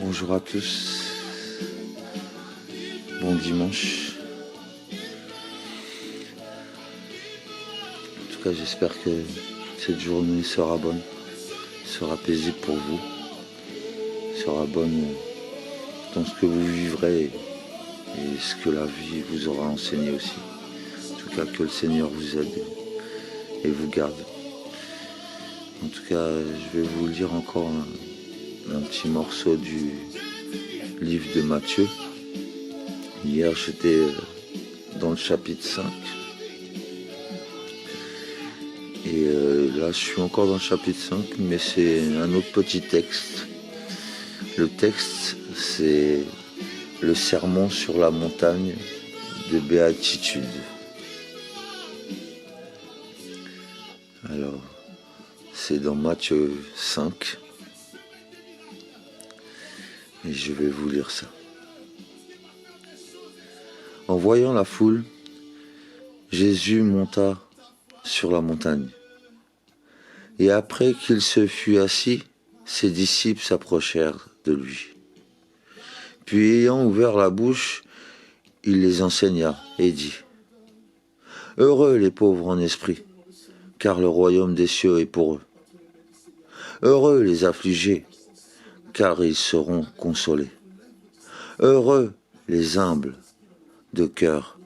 Bonjour à tous, bon dimanche. En tout cas, j'espère que cette journée sera bonne, sera paisible pour vous, sera bonne dans ce que vous vivrez et ce que la vie vous aura enseigné aussi. En tout cas, que le Seigneur vous aide et vous garde. En tout cas, je vais vous lire encore un petit morceau du livre de Matthieu. Hier, j'étais dans le chapitre 5. Et là, je suis encore dans le chapitre 5, mais c'est un autre petit texte. Le texte, c'est le sermon sur la montagne de béatitude. Alors, c'est dans Matthieu 5. Et je vais vous lire ça. En voyant la foule, Jésus monta sur la montagne. Et après qu'il se fut assis, ses disciples s'approchèrent de lui. Puis ayant ouvert la bouche, il les enseigna et dit : Heureux les pauvres en esprit, car le royaume des cieux est pour eux. Heureux les affligés, car ils seront consolés. Heureux les humbles de cœur,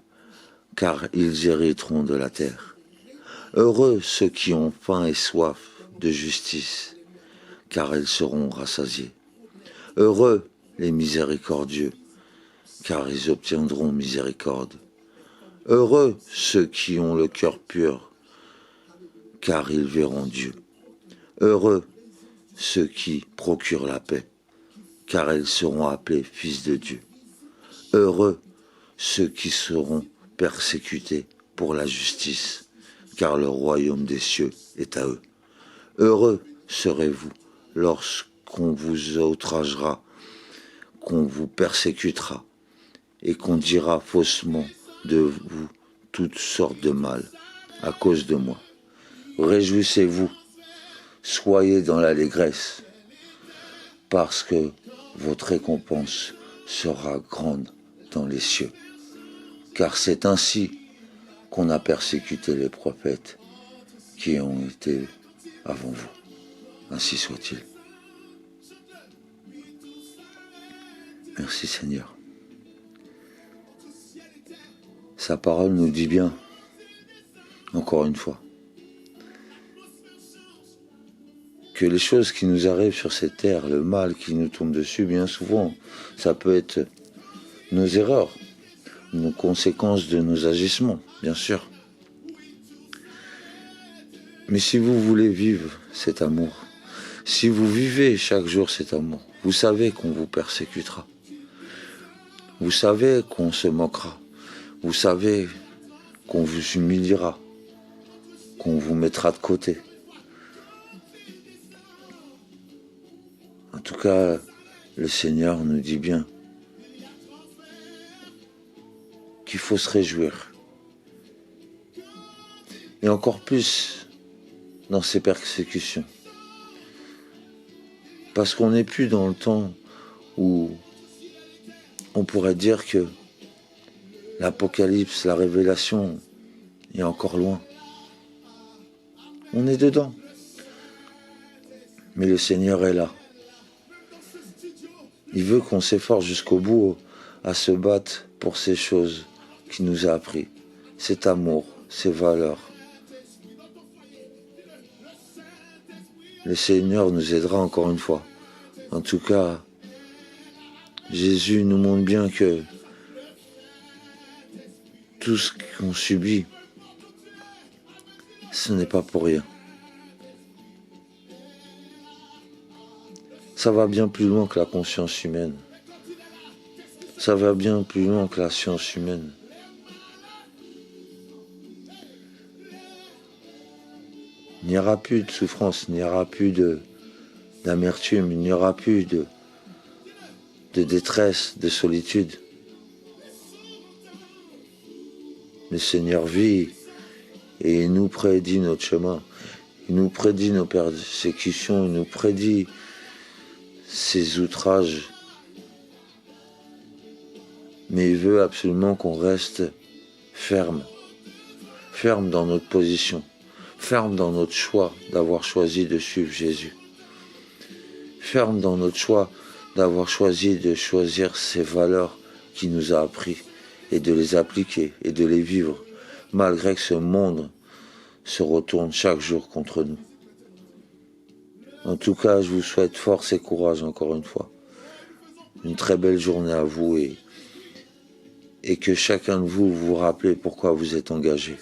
car ils hériteront de la terre. Heureux ceux qui ont faim et soif de justice, car ils seront rassasiés. Heureux les miséricordieux, car ils obtiendront miséricorde. Heureux ceux qui ont le cœur pur, car ils verront Dieu. Heureux ceux qui procurent la paix, car ils seront appelés fils de Dieu. Heureux ceux qui seront persécutés pour la justice, car le royaume des cieux est à eux. Heureux serez-vous lorsqu'on vous outragera, qu'on vous persécutera, et qu'on dira faussement de vous toutes sortes de mal à cause de moi. Réjouissez-vous, soyez dans l'allégresse, parce que votre récompense sera grande dans les cieux. Car c'est ainsi qu'on a persécuté les prophètes qui ont été avant vous. Ainsi soit-il. Merci Seigneur. Sa parole nous dit bien, encore une fois, que les choses qui nous arrivent sur cette terre, le mal qui nous tombe dessus, bien souvent, ça peut être nos erreurs, nos conséquences de nos agissements, bien sûr. Mais si vous voulez vivre cet amour, si vous vivez chaque jour cet amour, vous savez qu'on vous persécutera. Vous savez qu'on se moquera. Vous savez qu'on vous humiliera, qu'on vous mettra de côté. En tout cas, le Seigneur nous dit bien qu'il faut se réjouir. Et encore plus dans ces persécutions. Parce qu'on n'est plus dans le temps où on pourrait dire que l'Apocalypse, la révélation est encore loin. On est dedans. Mais le Seigneur est là. Il veut qu'on s'efforce jusqu'au bout à se battre pour ces choses qu'il nous a appris. Cet amour, ces valeurs. Le Seigneur nous aidera encore une fois. En tout cas, Jésus nous montre bien que tout ce qu'on subit, ce n'est pas pour rien. Ça va bien plus loin que la conscience humaine. Ça va bien plus loin que la science humaine. Il n'y aura plus de souffrance, il n'y aura plus d'amertume, il n'y aura plus de détresse, de solitude. Le Seigneur vit et il nous prédit notre chemin. Il nous prédit nos persécutions, il nous prédit ces outrages mais il veut absolument qu'on reste ferme, ferme dans notre position, ferme dans notre choix d'avoir choisi de suivre Jésus, ferme dans notre choix d'avoir choisi de choisir ces valeurs qu'il nous a appris et de les appliquer et de les vivre, malgré que ce monde se retourne chaque jour contre nous. En tout cas, je vous souhaite force et courage encore une fois. Une très belle journée à vous et que chacun de vous vous rappelez pourquoi vous êtes engagé.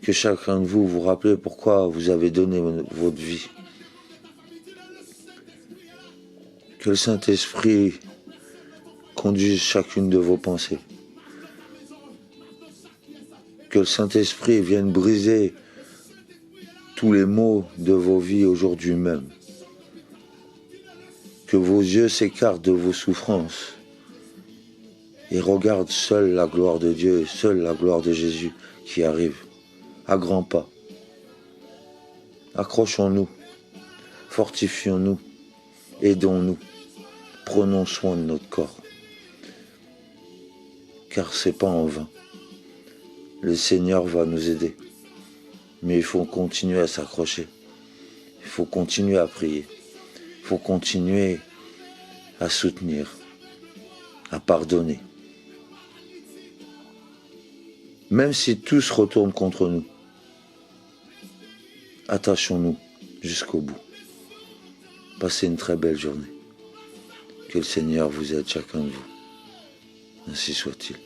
Que chacun de vous vous rappelez pourquoi vous avez donné votre vie. Que le Saint-Esprit conduise chacune de vos pensées. Que le Saint-Esprit vienne briser tous les maux de vos vies aujourd'hui même. Que vos yeux s'écartent de vos souffrances et regardent seule la gloire de Dieu et seule la gloire de Jésus qui arrive à grands pas. Accrochons-nous, fortifions-nous, aidons-nous, prenons soin de notre corps. Car c'est pas en vain. Le Seigneur va nous aider. Mais il faut continuer à s'accrocher. Il faut continuer à prier. Il faut continuer à soutenir, à pardonner. Même si tout se retourne contre nous, attachons-nous jusqu'au bout. Passez une très belle journée. Que le Seigneur vous aide chacun de vous. Ainsi soit-il.